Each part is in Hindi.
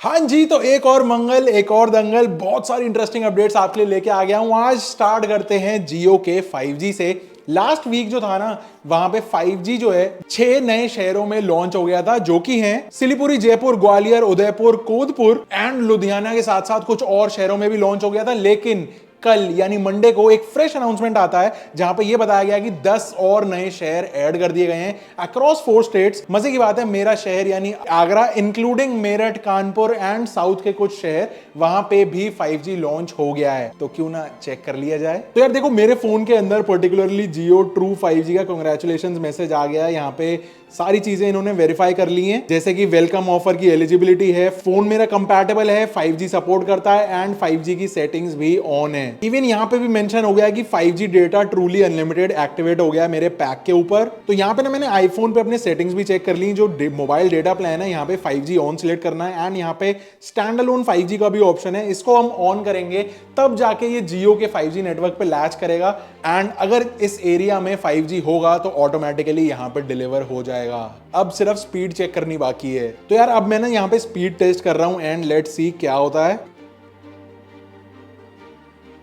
हाँ जी, तो एक और मंगल, एक और दंगल, बहुत सारी इंटरेस्टिंग अपडेट्स आपके लिए लेके आ गया हूं। आज स्टार्ट करते हैं जियो के 5G से। लास्ट वीक जो था ना, वहां पे 5G जो है 6 नए शहरों में लॉन्च हो गया था, जो कि हैं सिलीगुड़ी, जयपुर, ग्वालियर, उदयपुर, कोदपुर एंड लुधियाना के साथ साथ कुछ और शहरों में भी लॉन्च हो गया था। लेकिन कल यानी मंडे को एक फ्रेश अनाउंसमेंट आता है जहां पे यह बताया गया कि 10 और नए शहर ऐड कर दिए गए हैं अक्रॉस 4 स्टेट्स। मजे की बात है, मेरा शहर यानी Agra including Meerut, Kanpur and south के कुछ शहर, वहां पे भी 5G लॉन्च हो गया है। तो क्यों ना चेक कर लिया जाए। तो यार देखो, मेरे फोन के अंदर पर्टिकुलरली जियो ट्रू 5G का कांग्रेचुलेशंस मैसेज आ गया है। यहाँ पे सारी चीजें इन्होंने वेरीफाई कर ली हैं, जैसे कि वेलकम ऑफर की एलिजिबिलिटी है, फोन मेरा कंपैटिबल है, 5G सपोर्ट करता है एंड 5G की सेटिंग्स भी ऑन है। इवन यहाँ पे भी मेंशन हो गया है कि 5G data truly unlimited activate हो गया है मेरे पैक के ऊपर। तो यहाँ पे ना मैंने आईफोन पे अपने सेटिंग्स भी चेक कर ली। जो मोबाइल डेटा प्लान है, यहाँ पे 5G ऑन सिलेक्ट करना है एंड यहाँ पे स्टैंड अलोन 5G का भी ऑप्शन है। इसको हम ऑन करेंगे तब जाके ये जियो के 5G नेटवर्क पे लैच करेगा एंड अगर इस एरिया में 5G होगा तो ऑटोमेटिकली यहाँ पे डिलीवर हो जाएगा। अब सिर्फ स्पीड चेक करनी बाकी है। तो यार अब मैं ना यहाँ पे स्पीड टेस्ट कर रहा हूं एंड लेट्स सी क्या होता है।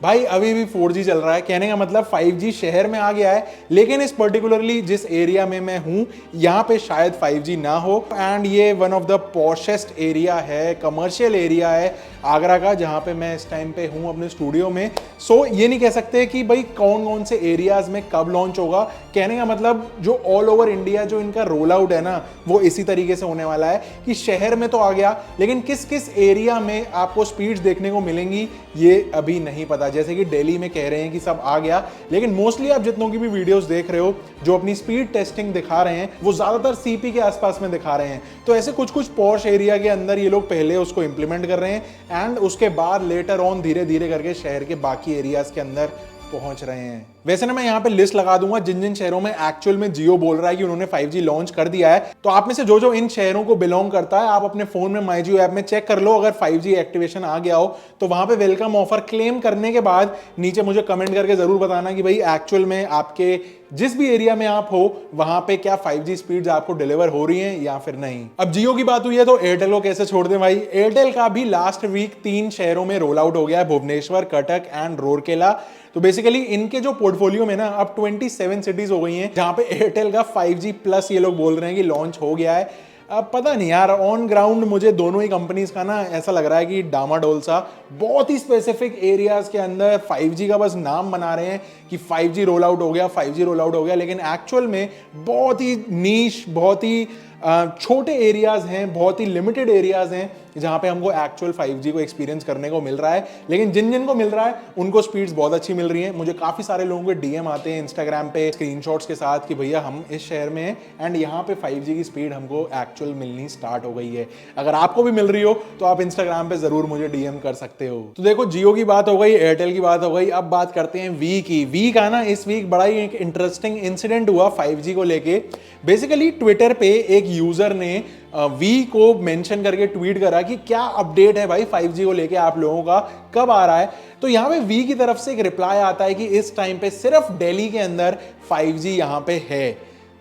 भाई अभी भी 4G चल रहा है, कहने का मतलब 5G शहर में आ गया है, लेकिन इस पर्टिकुलरली जिस एरिया में मैं हूं यहां पे शायद 5G ना हो। एंड ये one of the poshest area है, कमर्शियल एरिया है आगरा का, जहां पे मैं इस टाइम पे हूं अपने स्टूडियो में। सो ये नहीं कह सकते कि भाई कौन कौन से एरियाज में कब लॉन्च होगा। कहने का मतलब जो ऑल ओवर इंडिया जो इनका रोल आउट है ना, वो इसी तरीके से होने वाला है कि शहर में तो आ गया, लेकिन किस किस एरिया में आपको स्पीड्स देखने को मिलेंगी ये अभी नहीं पता। जैसे कि दिल्ली में कह रहे हैं कि सब आ गया, लेकिन मोस्टली आप जितनों की भी वीडियोस देख रहे हो जो अपनी स्पीड टेस्टिंग दिखा रहे हैं वो ज्यादातर सीपी के आसपास में दिखा रहे हैं। तो ऐसे कुछ कुछ पॉश एरिया के अंदर ये लोग पहले उसको इंप्लीमेंट कर रहे हैं एंड उसके बाद लेटर ऑन धीरे धीरे करके शहर के बाकी एरियाज के अंदर पहुंच रहे हैं। वैसे ना मैं यहाँ पे लिस्ट लगा दूंगा जिन जिन शहरों में एक्चुअल में जियो बोल रहा है कि उन्होंने 5G लॉन्च कर दिया है। तो आप में से जो जो इन शहरों को बिलोंग करता है, आप अपने फोन में माई जियो ऐप में चेक कर लो। अगर 5G एक्टिवेशन आ गया हो तो वहां पे वेलकम ऑफर क्लेम करने के बाद नीचे मुझे कमेंट करके जरूर बताना कि भाई एक्चुअल में आपके जिस भी एरिया में आप हो वहां पे क्या 5G स्पीड्स आपको डिलीवर हो रही हैं या फिर नहीं। अब जियो की बात हुई है तो एयरटेल को कैसे छोड़ दें भाई। एयरटेल का भी लास्ट वीक 3 शहरों में रोल आउट हो गया है, भुवनेश्वर, कटक एंड रूरकेला। तो बेसिकली इनके जो पोर्टफोलियो में ना अब 27 सिटीज हो गई हैं जहां पे एयरटेल का 5G प्लस ये लोग बोल रहे हैं कि लॉन्च हो गया है। अब पता नहीं यार, ऑन ग्राउंड मुझे दोनों ही कंपनीज का ना ऐसा लग रहा है कि डामाडोल सा, बहुत ही स्पेसिफिक एरियाज के अंदर 5G का बस नाम बना रहे हैं कि 5G रोल आउट हो गया, 5G रोल आउट हो गया, लेकिन एक्चुअल में बहुत ही नीश, बहुत ही छोटे एरियाज हैं, बहुत ही लिमिटेड एरियाज हैं जहां पे हमको एक्चुअल 5G को एक्सपीरियंस करने को मिल रहा है। लेकिन जिन जिन को मिल रहा है उनको स्पीड्स बहुत अच्छी मिल रही हैं। मुझे काफी सारे लोगों के डीएम आते हैं इंस्टाग्राम पे स्क्रीनशॉट्स के साथ कि भैया हम इस शहर में हैं एंड यहाँ पे 5G की स्पीड हमको एक्चुअल मिलनी स्टार्ट हो गई है। अगर आपको भी मिल रही हो तो आप इंस्टाग्राम पे जरूर मुझे डीएम कर सकते हो। तो देखो, जियो की बात हो गई, एयरटेल की बात हो गई, अब बात करते हैं वी की। वी का ना इस वीक बड़ा ही एक इंटरेस्टिंग इंसिडेंट हुआ 5G को लेके। बेसिकली ट्विटर पे एक यूजर ने वी को मेंशन करके ट्वीट करा कि क्या अपडेट है भाई 5G को लेके, आप लोगों का कब आ रहा है। तो यहां पे वी की तरफ से एक रिप्लाई आता है कि इस टाइम पे सिर्फ दिल्ली के अंदर 5G यहां पे है।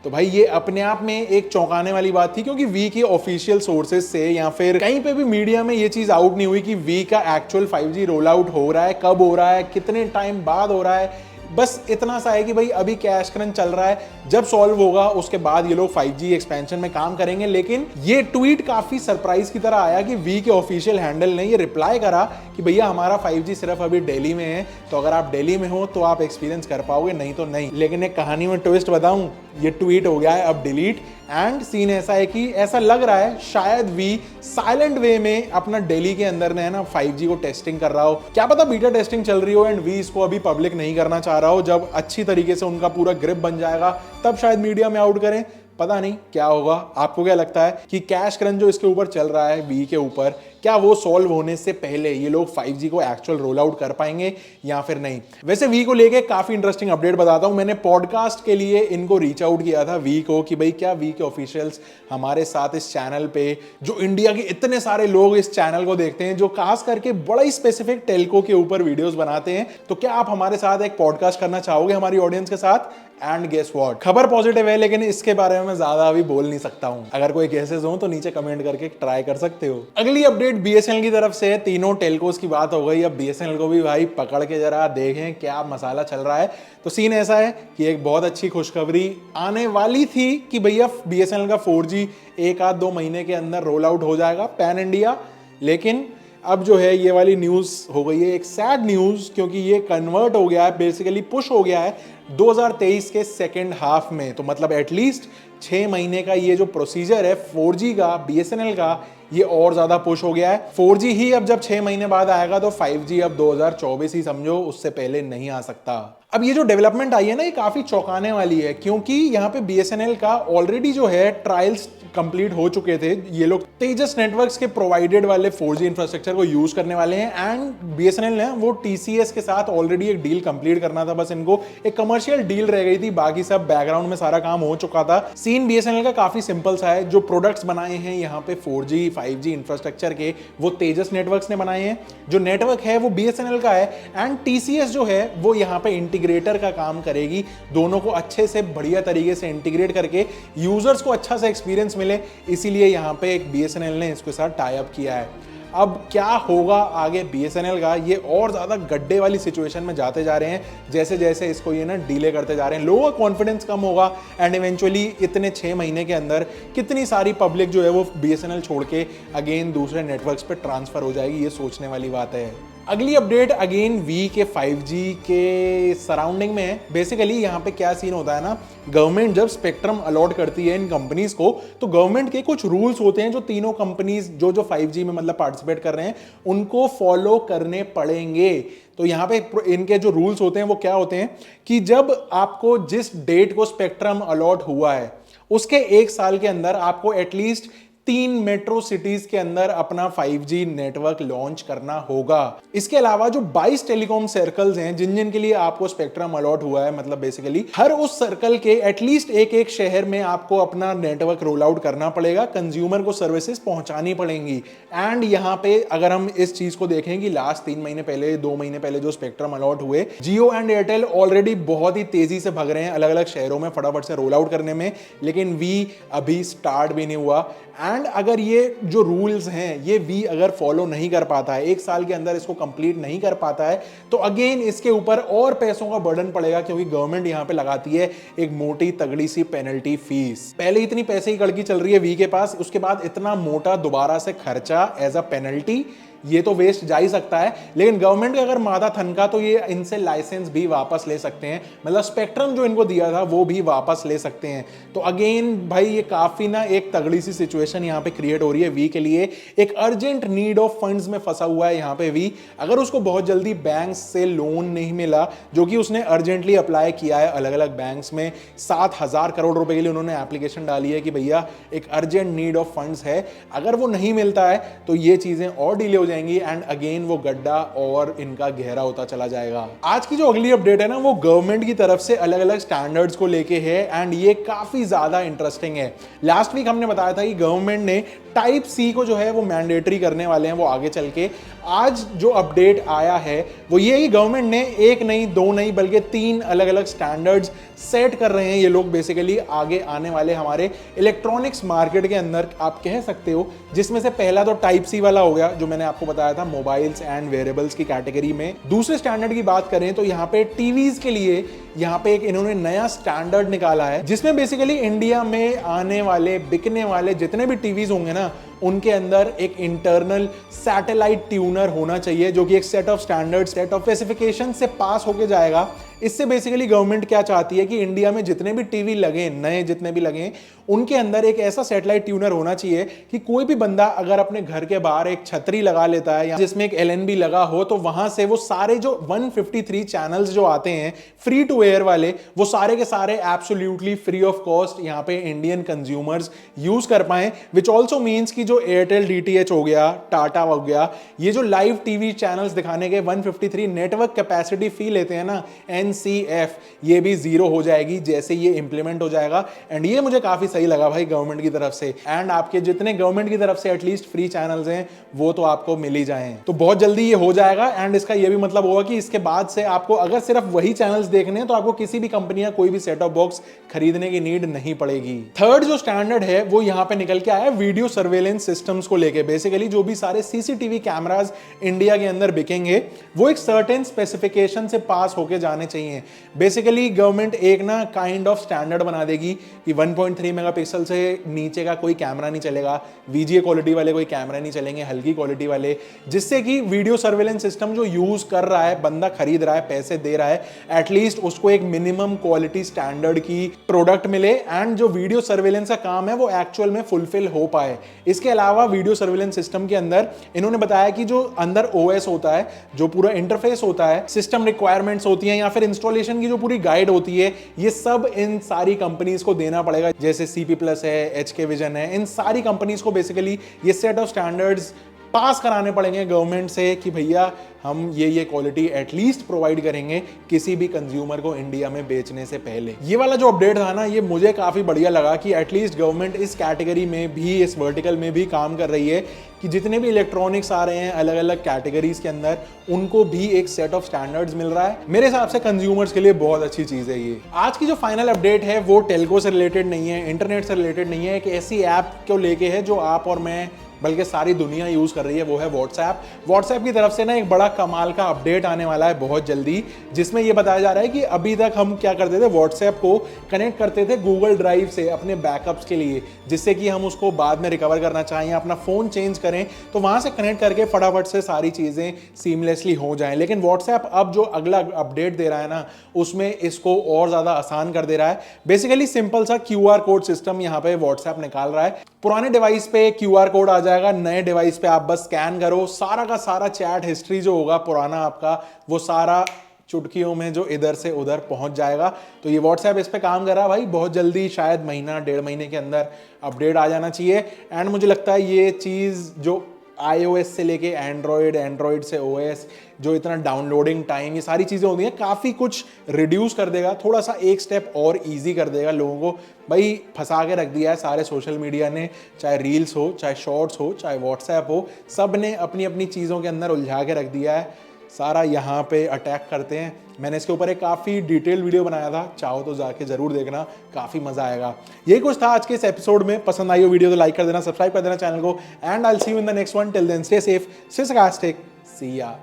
तो भाई ये अपने आप में एक चौंकाने वाली बात थी, क्योंकि वी की ऑफिशियल सोर्सेज से या फिर कहीं पे भी मीडिया में ये चीज आउट नहीं हुई कि वी का एक्चुअल 5G रोल आउट हो रहा है, कब हो रहा है, कितने टाइम बाद हो रहा है। बस इतना सा है कि भाई अभी कैश क्रंच चल रहा है, जब सॉल्व होगा उसके बाद ये लोग 5G एक्सपेंशन में काम करेंगे। लेकिन ये ट्वीट काफी सरप्राइज की तरह आया कि वी के ऑफिशियल हैंडल ने ये रिप्लाई करा कि भैया हमारा 5G सिर्फ अभी दिल्ली में है, तो अगर आप दिल्ली में हो तो आप एक्सपीरियंस कर पाओगे, नहीं तो नहीं। लेकिन एक कहानी में ट्विस्ट बताऊं, ये ट्वीट हो गया है अब डिलीट एंड सीन ऐसा है कि ऐसा लग रहा है शायद वी साइलेंट वे में अपना दिल्ली के अंदर ने है ना 5G को टेस्टिंग कर रहा हो। क्या पता बीटा टेस्टिंग चल रही हो एंड वी इसको अभी पब्लिक नहीं करना चाह रहा हो। जब अच्छी तरीके से उनका पूरा ग्रिप बन जाएगा तब शायद मीडिया में आउट करें, पता नहीं क्या होगा। आपको क्या लगता है कि कैश क्रंच जो इसके ऊपर चल रहा है वी के ऊपर, क्या वो सॉल्व होने से पहले ये लोग 5G को एक्चुअल रोल आउट कर पाएंगे या फिर नहीं। वैसे वी को लेके काफी इंटरेस्टिंग अपडेट बताता हूं। मैंने पॉडकास्ट के लिए इनको रीच आउट किया था वी को कि भाई क्या वी के ऑफिशियल्स हमारे साथ इस चैनल पे, जो इंडिया के इतने सारे लोग इस चैनल को देखते हैं, जो खास करके बड़ा ही स्पेसिफिक टेल्को के ऊपर वीडियोस बनाते हैं, तो क्या आप हमारे साथ एक पॉडकास्ट करना चाहोगे हमारी ऑडियंस के साथ। एंड गेस व्हाट, खबर पॉजिटिव है, लेकिन इसके बारे में मैं ज्यादा अभी बोल नहीं सकता हूं। अगर कोई गेसेस हो तो नीचे कमेंट करके ट्राई कर सकते हो। अगली अपडेट बीएसएनएल की तरफ से, तीनों टेलकोस की बात हो गई, अब बीएसएनएल को भी भाई पकड़ के जरा देखें क्या मसाला चल रहा है। तो सीन ऐसा है कि एक बहुत अच्छी खुशखबरी आने वाली थी कि भैया बीएसएनएल का 4G एक आध 2 महीने के अंदर रोल आउट हो जाएगा पैन इंडिया, लेकिन अब जो है ये वाली न्यूज़ हो गई है एक सैड न्यूज़, क्योंकि ये कन्वर्ट हो गया है, बेसिकली पुश हो गया है 2023 के सेकेंड हाफ में। तो मतलब एटलीस्ट 6 महीने का ये जो प्रोसीजर है 4G का बीएसएनएल का, ये और ज्यादा पुश हो गया है। 4G ही अब जब 6 महीने बाद आएगा तो 5G अब 2024 ही समझो, उससे पहले नहीं आ सकता। अब ये जो डेवलपमेंट आई है ना, ये काफी चौंकाने वाली है, क्योंकि यहाँ पे बीएसएनएल का ऑलरेडी जो है ट्रायल्स कंप्लीट हो चुके थे। ये लोग तेजस नेटवर्क्स के प्रोवाइडेड वाले 4G इंफ्रास्ट्रक्चर को यूज करने वाले हैं, एंड बीएसएनएल ने वो टीसीएस के साथ ऑलरेडी एक डील कंप्लीट करना था, बस इनको एक कमर्शियल डील रह गई थी, बाकी सब बैकग्राउंड में सारा काम हो चुका था। सीन बीएसएनएल का काफी सिंपल सा है, जो प्रोडक्ट्स बनाए हैं यहाँ पे 4G 5G इंफ्रास्ट्रक्चर के, वो तेजस नेटवर्क्स ने बनाए हैं, जो नेटवर्क है वो बीएसएनएल का है, एंड टीसीएस जो है वो यहाँ पे इंटीग्रेटर का काम करेगी, दोनों को अच्छे से बढ़िया तरीके से इंटीग्रेट करके यूजर्स को अच्छा सा एक्सपीरियंस मिले, इसीलिए यहाँ पे एक बीएसएनएल ने इसके साथ टाई अप किया है। अब क्या होगा आगे बीएसएनएल का, ये और ज्यादा गड्ढे वाली सिचुएशन में जाते जा रहे हैं जैसे जैसे इसको ये ना डिले करते जा रहे हैं, लोगों का कॉन्फिडेंस कम होगा, एंड इवेंचुअली इतने 6 महीने के अंदर कितनी सारी पब्लिक जो है वो बीएसएनएल छोड़ के अगेन दूसरे नेटवर्क्स पे ट्रांसफर हो जाएगी, ये सोचने वाली बात है। अगली अपडेट अगेन वी के 5G के सराउंडिंग में है। बेसिकली यहाँ पे क्या सीन होता है ना, गवर्नमेंट जब स्पेक्ट्रम अलॉट करती है इन कंपनीज को, तो गवर्नमेंट के कुछ रूल्स होते हैं जो तीनों कंपनीज जो 5G में मतलब पार्टिसिपेट कर रहे हैं उनको फॉलो करने पड़ेंगे। तो यहाँ पे इनके जो रूल्स होते हैं वो क्या होते हैं कि जब आपको जिस डेट को स्पेक्ट्रम अलॉट हुआ है उसके 1 साल के अंदर आपको एटलीस्ट 3 मेट्रो सिटीज के अंदर अपना 5G नेटवर्क लॉन्च करना होगा। इसके अलावा जो 22 टेलीकॉम सर्कल्स हैं जिन जिन के लिए आपको स्पेक्ट्रम अलॉट हुआ है, मतलब बेसिकली हर उस सर्कल के एटलीस्ट एक शहर में आपको अपना नेटवर्क रोल आउट करना पड़ेगा, कंज्यूमर को सर्विसेज पहुंचानी पड़ेंगी। एंड यहाँ पे अगर हम इस चीज को देखें कि लास्ट 3 महीने पहले 2 महीने पहले जो स्पेक्ट्रम अलॉट हुए, जियो एंड एयरटेल ऑलरेडी बहुत ही तेजी से भग रहे हैं अलग अलग शहरों में फटाफट से रोल आउट करने में, लेकिन वी अभी स्टार्ट भी नहीं हुआ। एंड अगर ये जो रूल्स हैं ये वी अगर फॉलो नहीं कर पाता है, 1 साल के अंदर इसको कंप्लीट नहीं कर पाता है, तो अगेन इसके ऊपर और पैसों का बर्डन पड़ेगा, क्योंकि गवर्नमेंट यहां पे लगाती है एक मोटी तगड़ी सी पेनल्टी फीस। पहले इतनी पैसे की कड़की चल रही है वी के पास, उसके बाद इतना मोटा दोबारा से खर्चा एज अ पेनल्टी, ये तो वेस्ट जा ही सकता है। लेकिन गवर्नमेंट का अगर माथा थनका तो ये इनसे लाइसेंस भी वापस ले सकते हैं, मतलब स्पेक्ट्रम जो इनको दिया था वो भी वापस ले सकते हैं। तो अगेन भाई ये काफी ना एक तगड़ी सी सिचुएशन यहाँ पे क्रिएट हो रही है वी के लिए, एक अर्जेंट नीड ऑफ फंड्स में फंसा हुआ है यहाँ पे वी। अगर उसको बहुत जल्दी बैंक से लोन नहीं मिला, जो कि उसने अर्जेंटली अप्लाई किया है अलग अलग बैंक्स में, 7,000 करोड़ रुपए के लिए उन्होंने एप्लीकेशन डाली है कि भैया एक अर्जेंट नीड ऑफ फंड्स है, अगर वो नहीं मिलता है तो ये चीजें और डिले हो जाएंगी, एंड अगेन वो गड्ढा और इनका गहरा होता चला जाएगा। आज की जो अगली अपडेट है ना वो गवर्नमेंट की तरफ से अलग अलग स्टैंडर्ड्स को लेके है, एंड ये काफी ज्यादा इंटरेस्टिंग है। लास्ट वीक हमने बताया था कि गवर्नमेंट ने टाइप सी को जो है वो मैंडेटरी करने वाले हैं वो आगे चल के। आज जो अपडेट आया है वो ये कि गवर्नमेंट ने 1 नहीं 2 नहीं बल्कि 3 अलग अलग स्टैंडर्ड्स सेट कर रहे हैं ये लोग, बेसिकली आगे आने वाले हमारे इलेक्ट्रॉनिक्स मार्केट के अंदर आप कह सकते हो, जिसमें से पहला तो टाइप सी वाला हो गया जो मैंने आपको बताया था मोबाइल्स एंड वेरेबल्स की कैटेगरी में। दूसरे स्टैंडर्ड की बात करें तो यहाँ पे टीवीज के लिए यहाँ पे एक इन्होंने नया स्टैंडर्ड निकाला है, जिसमें बेसिकली इंडिया में आने वाले बिकने वाले जितने भी टीवीज होंगे ना उनके अंदर एक इंटरनल सैटेलाइट ट्यूनर होना चाहिए, जो कि एक set of standard set of specification से पास होके जाएगा। इससे बेसिकली गवर्नमेंट क्या चाहती है कि इंडिया में जितने भी टीवी लगे, नए जितने भी लगे, उनके अंदर एक ऐसा सैटेलाइट ट्यूनर होना चाहिए कि कोई भी बंदा अगर अपने घर के बाहर एक छतरी लगा लेता है या जिसमें एक एलएनबी लगा हो, तो वहां से वो सारे जो 153 चैनल्स जो आते हैं फ्री टू एयर वाले, वो सारे के सारे एब्सोल्युटली फ्री ऑफ कॉस्ट यहाँ पे इंडियन कंज्यूमर्स यूज कर पाए, विच ऑल्सो मीन्स कि जो एयरटेल डीटीएच हो गया, टाटा हो गया, ये जो लाइव टीवी चैनल्स दिखाने के 153 नेटवर्क कैपेसिटी फी लेते हैं ना, एनसीएफ, ये भी जीरो हो जाएगी जैसे ये इंप्लीमेंट हो जाएगा। एंड ये मुझे काफी सही लगा भाई गवर्नमेंट की तरफ से। एंड आपके जितने गवर्नमेंट की तरफ से एटलीस्ट फ्री चैनल्स हैं वो तो आपको मिल ही जाएं, तो बहुत जल्दी ये हो जाएगा। एंड इसका ये भी मतलब होगा कि इसके बाद से आपको अगर सिर्फ वही चैनल्स देखने हैं तो आपको किसी भी कंपनी या कोई भी सेट ऑफ बॉक्स खरीदने की नीड नहीं पड़ेगी। थर्ड जो स्टैंडर्ड है वो यहां पे निकल के आया वीडियो सर्वेलेंस सिस्टम्स को लेके। बेसिकली जो भी सारे सीसीटीवी कैमरास इंडिया के अंदर बिकेंगे वो एक सर्टेन स्पेसिफिकेशन से पास होके जाने चाहिए। बेसिकली गवर्नमेंट एक ना काइंड ऑफ स्टैंडर्ड बना देगी कि 1.3 मेगापिक्सल से नीचे का कोई कैमरा नहीं चलेगा, वीजीए क्वालिटी वाले कोई कैमरा नहीं चलेंगे, हल्की क्वालिटी वाले, जिससे कि वीडियो सर्वेलेंस सिस्टम जो यूज कर रहा है, बंदा खरीद रहा है, पैसे दे रहा है, एटलीस्ट उसको एक मिनिमम क्वालिटी स्टैंडर्ड की प्रोडक्ट मिले एंड जो वीडियो सर्वेलेंस का काम है वो एक्चुअल में फुलफिल हो पाए। इसके अलावा वीडियो सर्वेलेंस सिस्टम के अंदर इन्होंने बताया कि जो अंदर ओएस होता है, जो पूरा इंटरफेस होता है, सिस्टम रिक्वायरमेंट्स होती हैं या फिर इंस्टॉलेशन की जो पूरी गाइड होती है, ये सब इन सारी कंपनीज को देना पड़ेगा। जैसे सीपी प्लस है, एचके विजन है, इन सारी कंपनीज को बेसिकली ये सेट ऑफ स्टैंडर्ड्स पास कराने पड़ेंगे गवर्नमेंट से कि भैया हम ये क्वालिटी एटलीस्ट प्रोवाइड करेंगे किसी भी कंज्यूमर को इंडिया में बेचने से पहले। ये वाला जो अपडेट था ना, ये मुझे काफी बढ़िया लगा कि एटलीस्ट गवर्नमेंट इस कैटेगरी में भी, इस वर्टिकल में भी काम कर रही है कि जितने भी इलेक्ट्रॉनिक्स आ रहे हैं अलग अलग कैटेगरीज के अंदर, उनको भी एक सेट ऑफ स्टैंडर्ड्स मिल रहा है। मेरे हिसाब से कंज्यूमर्स के लिए बहुत अच्छी चीज है ये। आज की जो फाइनल अपडेट है वो टेलको से रिलेटेड नहीं है, इंटरनेट से रिलेटेड नहीं है, एक ऐसी ऐप को लेके है जो आप और मैं बल्कि सारी दुनिया यूज कर रही है, वो है व्हाट्सएप। व्हाट्सएप की तरफ से ना एक बड़ा कमाल का अपडेट आने वाला है बहुत जल्दी, जिसमें ये बताया जा रहा है कि अभी तक हम क्या करते थे, व्हाट्सएप को कनेक्ट करते थे गूगल ड्राइव से अपने बैकअप्स के लिए, जिससे कि हम उसको बाद में रिकवर करना चाहें या अपना फोन चेंज करें तो वहां से कनेक्ट करके फटाफट से सारी चीजें सीमलेसली हो जाएं। लेकिन व्हाट्सएप अब जो अगला अपडेट दे रहा है ना, उसमें इसको और ज्यादा आसान कर दे रहा है। बेसिकली सिंपल सा क्यूआर कोड सिस्टम यहाँ पे व्हाट्सएप निकाल रहा है। पुराने डिवाइस पे क्यूआर कोड आ जाएगा, नए डिवाइस पे आप बस स्कैन करो, सारा का सारा चैट हिस्ट्री जो होगा पुराना आपका, वो सारा चुटकियों में जो इधर से उधर पहुंच जाएगा। तो ये व्हाट्सएप इस पे काम कर रहा है भाई, बहुत जल्दी, शायद महीना 1.5 महीने के अंदर अपडेट आ जाना चाहिए। एंड मुझे लगता है ये चीज जो iOS से लेके एंड्रॉयड से OS, जो इतना डाउनलोडिंग टाइम, ये सारी चीज़ें होती हैं, काफ़ी कुछ रिड्यूस कर देगा, थोड़ा सा एक स्टेप और इजी कर देगा लोगों को। भाई फंसा के रख दिया है सारे सोशल मीडिया ने, चाहे रील्स हो, चाहे शॉर्ट्स हो, चाहे व्हाट्सएप हो, सब ने अपनी अपनी चीज़ों के अंदर उलझा के रख दिया है। सारा यहाँ पे अटैक करते हैं। मैंने इसके ऊपर एक काफ़ी डिटेल वीडियो बनाया था, चाहो तो जाके जरूर देखना, काफ़ी मज़ा आएगा। यही कुछ था आज के इस एपिसोड में। पसंद आई हो वीडियो तो लाइक कर देना, सब्सक्राइब कर देना चैनल को, and I will see you in the next one. Till then stay safe, stay sarcastic, see या।